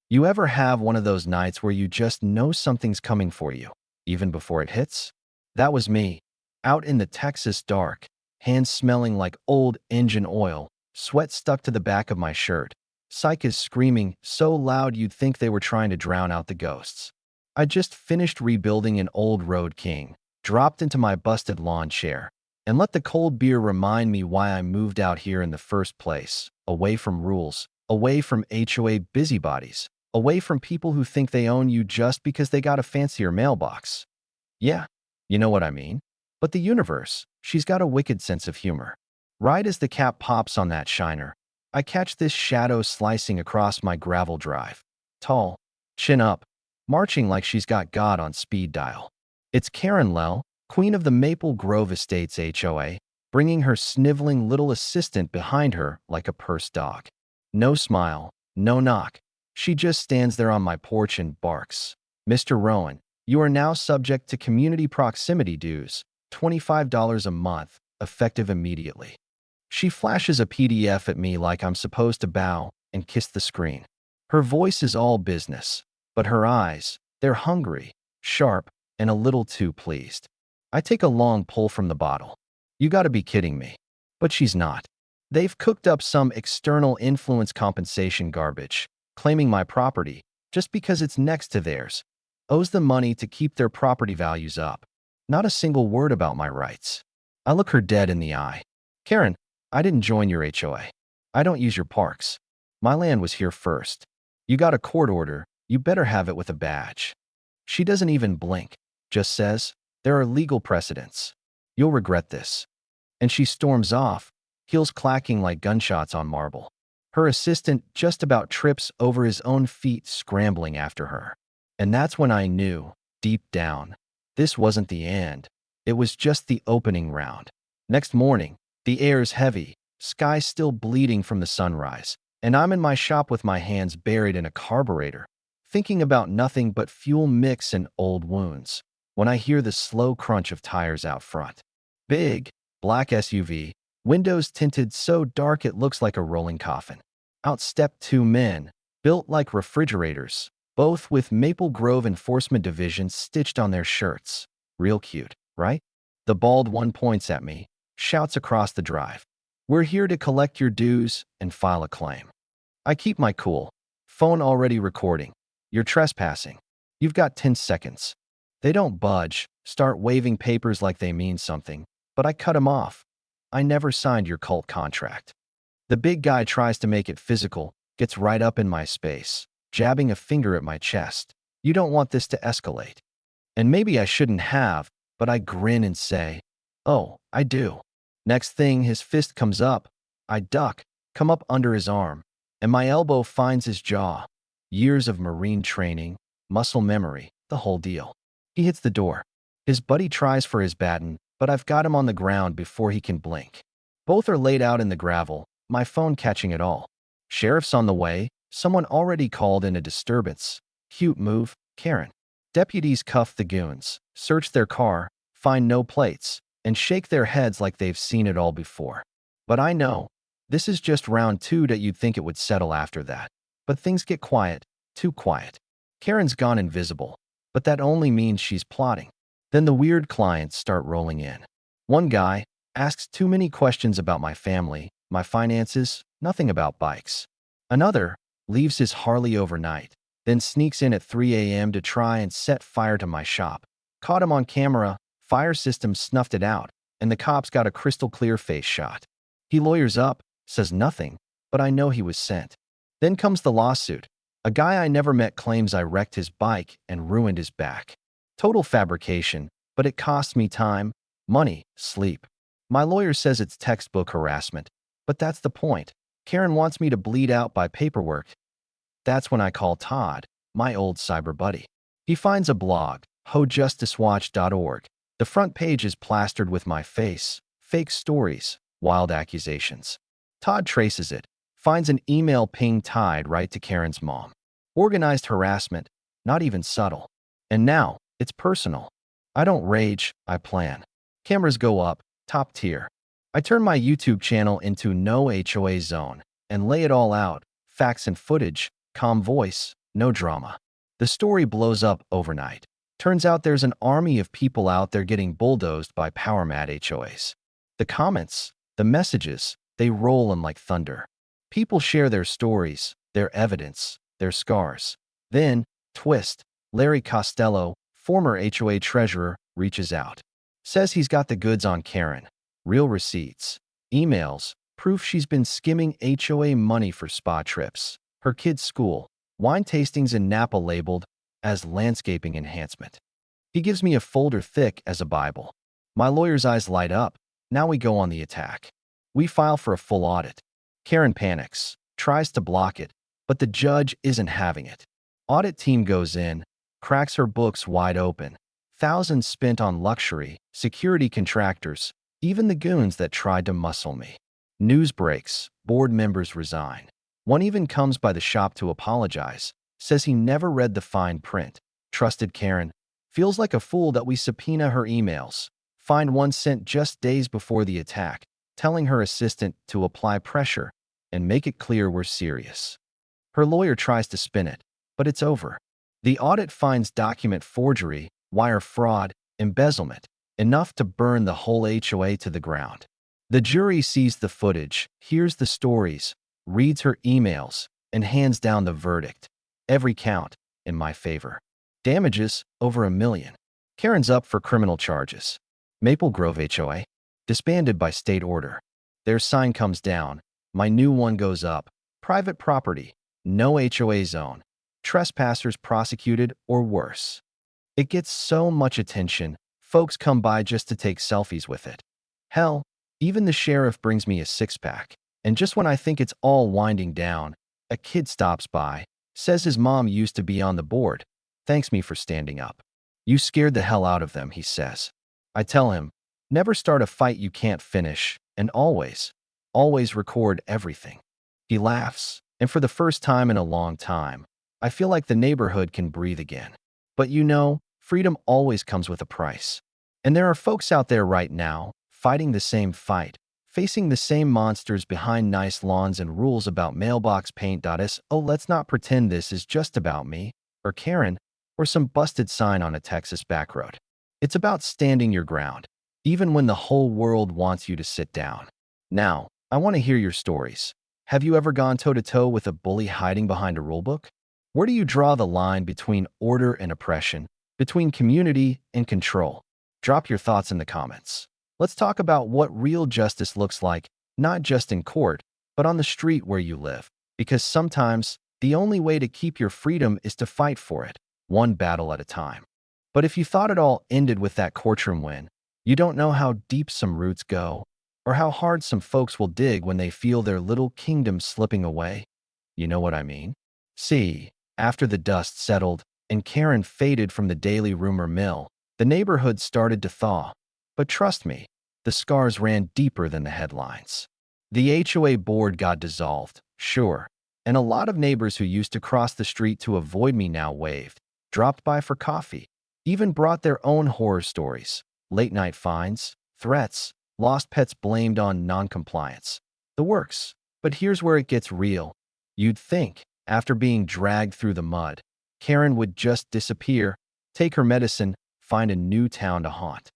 You ever have one of those nights where you just know something's coming for you, even before it hits? That was me, out in the Texas dark, hands smelling like old engine oil, sweat stuck to the back of my shirt. Psych is screaming so loud you'd think they were trying to drown out the ghosts. I just finished rebuilding an old Road King, dropped into my busted lawn chair, and let the cold beer remind me why I moved out here in the first place, away from rules, away from HOA busybodies, away from people who think they own you just because they got a fancier mailbox. Yeah, you know what I mean. But the universe, she's got a wicked sense of humor. Right as the cap pops on that shiner, I catch this shadow slicing across my gravel drive. Tall, chin up, marching like she's got God on speed dial. It's Karen Lell, queen of the Maple Grove Estates HOA, bringing her sniveling little assistant behind her like a purse dog. No smile, no knock. She just stands there on my porch and barks. Mr. Rowan, you are now subject to community proximity dues, $25 a month, effective immediately. She flashes a PDF at me like I'm supposed to bow and kiss the screen. Her voice is all business, but her eyes, they're hungry, sharp, and a little too pleased. I take a long pull from the bottle. You gotta be kidding me. But she's not. They've cooked up some external influence compensation garbage, claiming my property, just because it's next to theirs, owes them money to keep their property values up. Not a single word about my rights. I look her dead in the eye. Karen, I didn't join your HOA. I don't use your parks. My land was here first. You got a court order, you better have it with a badge. She doesn't even blink, just says, there are legal precedents. You'll regret this. And she storms off, heels clacking like gunshots on marble. Her assistant just about trips over his own feet scrambling after her. And that's when I knew, deep down, this wasn't the end. It was just the opening round. Next morning, the air's heavy, sky still bleeding from the sunrise, and I'm in my shop with my hands buried in a carburetor, thinking about nothing but fuel mix and old wounds, when I hear the slow crunch of tires out front. Big, black SUV, windows tinted so dark it looks like a rolling coffin. Out step two men, built like refrigerators, both with Maple Grove Enforcement Division stitched on their shirts. Real cute, right? The bald one points at me, shouts across the drive. We're here to collect your dues and file a claim. I keep my cool. Phone already recording. You're trespassing. You've got 10 seconds. They don't budge, start waving papers like they mean something, but I cut them off. I never signed your cult contract. The big guy tries to make it physical, gets right up in my space, jabbing a finger at my chest. You don't want this to escalate. And maybe I shouldn't have, but I grin and say, oh, I do. Next thing, his fist comes up. I duck, come up under his arm, and my elbow finds his jaw. Years of Marine training, muscle memory, the whole deal. He hits the door. His buddy tries for his baton, but I've got him on the ground before he can blink. Both are laid out in the gravel, my phone catching it all. Sheriff's on the way, someone already called in a disturbance. Cute move, Karen. Deputies cuff the goons, search their car, find no plates, and shake their heads like they've seen it all before. But I know, this is just round two that you'd think it would settle after that. But things get quiet, too quiet. Karen's gone invisible, but that only means she's plotting. Then the weird clients start rolling in. One guy asks too many questions about my family, my finances, nothing about bikes. Another leaves his Harley overnight, then sneaks in at 3 a.m. to try and set fire to my shop. Caught him on camera, fire system snuffed it out, and the cops got a crystal clear face shot. He lawyers up, says nothing, but I know he was sent. Then comes the lawsuit. A guy I never met claims I wrecked his bike and ruined his back. Total fabrication, but it costs me time, money, sleep. My lawyer says it's textbook harassment, but that's the point. Karen wants me to bleed out by paperwork. That's when I call Todd, my old cyber buddy. He finds a blog, hojusticewatch.org. The front page is plastered with my face, fake stories, wild accusations. Todd traces it, finds an email ping tied right to Karen's mom. Organized harassment, not even subtle. And now, it's personal. I don't rage, I plan. Cameras go up, top tier. I turn my YouTube channel into no HOA zone and lay it all out, facts and footage, calm voice, no drama. The story blows up overnight. Turns out there's an army of people out there getting bulldozed by power-mad HOAs. The comments, the messages, they roll in like thunder. People share their stories, their evidence, their scars. Then, twist, Larry Costello, former HOA treasurer, reaches out. Says he's got the goods on Karen. Real receipts, emails, proof she's been skimming HOA money for spa trips, her kids' school, wine tastings in Napa labeled as landscaping enhancement. He gives me a folder thick as a Bible. My lawyer's eyes light up. Now we go on the attack. We file for a full audit. Karen panics, tries to block it, but the judge isn't having it. Audit team goes in, cracks her books wide open. Thousands spent on luxury, security contractors, even the goons that tried to muscle me. News breaks, board members resign. One even comes by the shop to apologize, says he never read the fine print. Trusted Karen. Feels like a fool that we subpoena her emails. Find one sent just days before the attack, telling her assistant to apply pressure and make it clear we're serious. Her lawyer tries to spin it, but it's over. The audit finds document forgery, wire fraud, embezzlement, enough to burn the whole HOA to the ground. The jury sees the footage, hears the stories, reads her emails, and hands down the verdict. Every count in my favor. Damages over $1 million. Karen's up for criminal charges. Maple Grove HOA, disbanded by state order. Their sign comes down. My new one goes up. Private property, no HOA zone. Trespassers prosecuted or worse. It gets so much attention, folks come by just to take selfies with it. Hell, even the sheriff brings me a six-pack. And just when I think it's all winding down, a kid stops by, says his mom used to be on the board, thanks me for standing up. You scared the hell out of them, he says. I tell him, never start a fight you can't finish, and always record everything. He laughs, and for the first time in a long time, I feel like the neighborhood can breathe again. But you know, freedom always comes with a price. And there are folks out there right now, fighting the same fight, facing the same monsters behind nice lawns and rules about mailbox paint. Oh, let's not pretend this is just about me, or Karen, or some busted sign on a Texas back road. It's about standing your ground, even when the whole world wants you to sit down. Now, I want to hear your stories. Have you ever gone toe-to-toe with a bully hiding behind a rulebook? Where do you draw the line between order and oppression, between community and control? Drop your thoughts in the comments. Let's talk about what real justice looks like, not just in court, but on the street where you live. Because sometimes, the only way to keep your freedom is to fight for it, one battle at a time. But if you thought it all ended with that courtroom win, you don't know how deep some roots go, or how hard some folks will dig when they feel their little kingdom slipping away. You know what I mean? See, after the dust settled and Karen faded from the daily rumor mill, the neighborhood started to thaw. But trust me, the scars ran deeper than the headlines. The HOA board got dissolved, sure, and a lot of neighbors who used to cross the street to avoid me now waved, dropped by for coffee, even brought their own horror stories, late-night fines, threats, lost pets blamed on noncompliance. The works. But here's where it gets real. You'd think, after being dragged through the mud, Karen would just disappear, take her medicine, find a new town to haunt.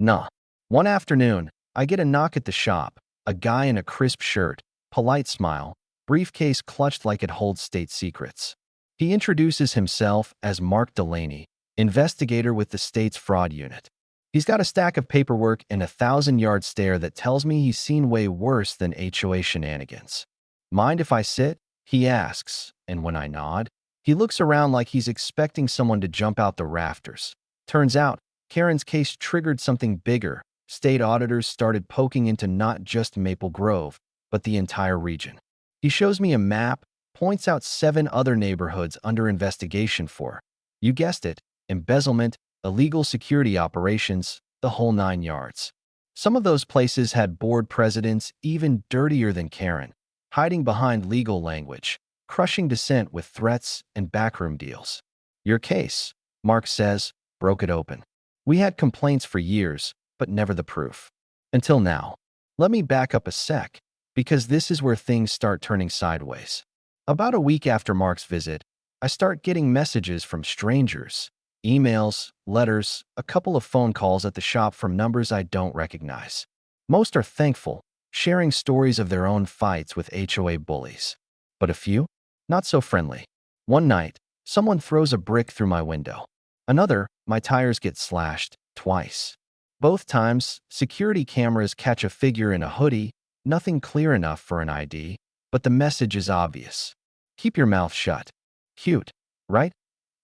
Nah. One afternoon, I get a knock at the shop, a guy in a crisp shirt, polite smile, briefcase clutched like it holds state secrets. He introduces himself as Mark Delaney, investigator with the state's fraud unit. He's got a stack of paperwork and a 1,000-yard stare that tells me he's seen way worse than HOA shenanigans. Mind if I sit? He asks, and when I nod, he looks around like he's expecting someone to jump out the rafters. Turns out, Karen's case triggered something bigger. State auditors started poking into not just Maple Grove, but the entire region. He shows me a map, points out 7 other neighborhoods under investigation for, you guessed it, embezzlement, illegal security operations, the whole 9 yards. Some of those places had board presidents even dirtier than Karen, hiding behind legal language, crushing dissent with threats and backroom deals. Your case, Mark says, broke it open. We had complaints for years, but never the proof. Until now. Let me back up a sec, because this is where things start turning sideways. About a week after Mark's visit, I start getting messages from strangers, emails, letters, a couple of phone calls at the shop from numbers I don't recognize. Most are thankful, sharing stories of their own fights with HOA bullies. But a few? Not so friendly. One night, someone throws a brick through my window. Another, my tires get slashed, twice. Both times, security cameras catch a figure in a hoodie, nothing clear enough for an ID, but the message is obvious. Keep your mouth shut. Cute, right?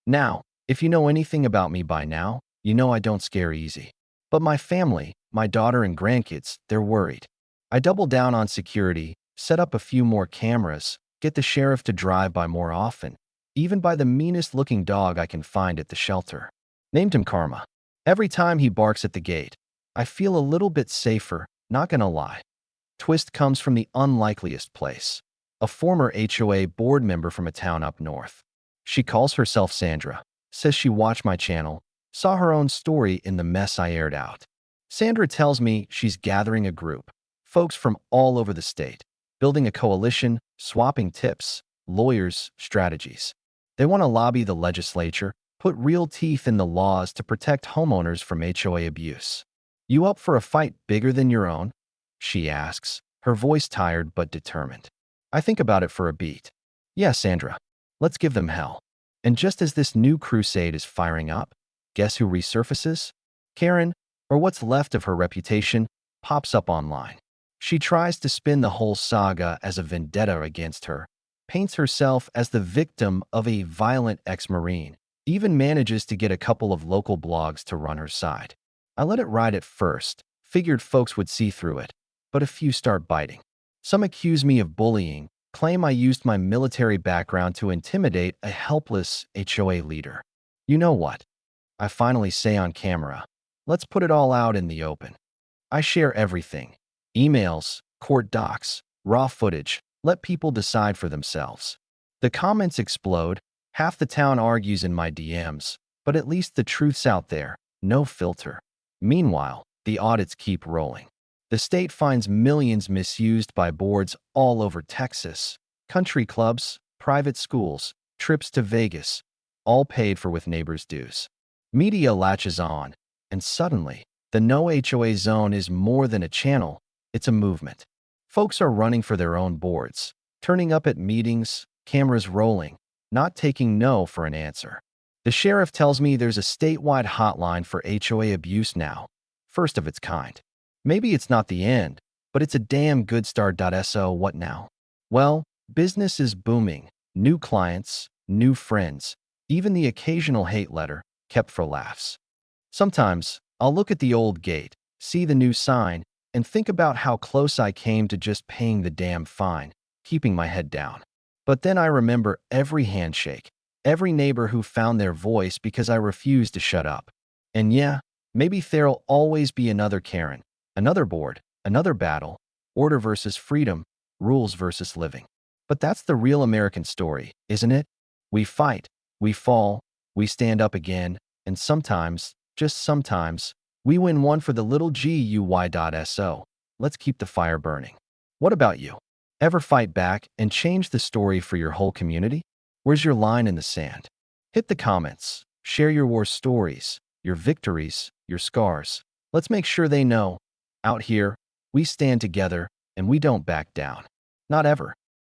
Now, if you know anything about me by now, you know I don't scare easy. But my family, my daughter and grandkids, they're worried. I double down on security, set up a few more cameras, get the sheriff to drive by more often, even by the meanest looking dog I can find at the shelter. Named him Karma. Every time he barks at the gate, I feel a little bit safer, not gonna lie. Twist comes from the unlikeliest place. A former HOA board member from a town up north. She calls herself Sandra, says she watched my channel, saw her own story in the mess I aired out. Sandra tells me she's gathering a group, folks from all over the state, building a coalition, swapping tips, lawyers, strategies. They want to lobby the legislature, put real teeth in the laws to protect homeowners from HOA abuse. You up for a fight bigger than your own? She asks, her voice tired but determined. I think about it for a beat. Yeah, Sandra, let's give them hell. And just as this new crusade is firing up, guess who resurfaces? Karen, or what's left of her reputation, pops up online. She tries to spin the whole saga as a vendetta against her, paints herself as the victim of a violent ex-Marine, even manages to get a couple of local blogs to run her side. I let it ride at first, figured folks would see through it, but a few start biting. Some accuse me of bullying, claim I used my military background to intimidate a helpless HOA leader. You know what? I finally say on camera, let's put it all out in the open. I share everything. Emails, court docs, raw footage, let people decide for themselves. The comments explode, half the town argues in my DMs, but at least the truth's out there, no filter. Meanwhile, the audits keep rolling. The state finds millions misused by boards all over Texas, country clubs, private schools, trips to Vegas, all paid for with neighbors' dues. Media latches on, and suddenly, the no HOA zone is more than a channel, it's a movement. Folks are running for their own boards, turning up at meetings, cameras rolling, not taking no for an answer. The sheriff tells me there's a statewide hotline for HOA abuse now, first of its kind. Maybe it's not the end, but it's a damn good start. So what now? Well, business is booming. New clients, new friends, even the occasional hate letter, kept for laughs. Sometimes, I'll look at the old gate, see the new sign, and think about how close I came to just paying the damn fine, keeping my head down. But then I remember every handshake, every neighbor who found their voice because I refused to shut up. And yeah, maybe there'll always be another Karen, another board, another battle, order versus freedom, rules versus living. But that's the real American story, isn't it? We fight, we fall, we stand up again, and sometimes, just sometimes, we win one for the little GUY.SO. Let's keep the fire burning. What about you? Ever fight back and change the story for your whole community? Where's your line in the sand? Hit the comments, share your war stories, your victories, your scars. Let's make sure they know. Out here, we stand together and we don't back down. Not ever.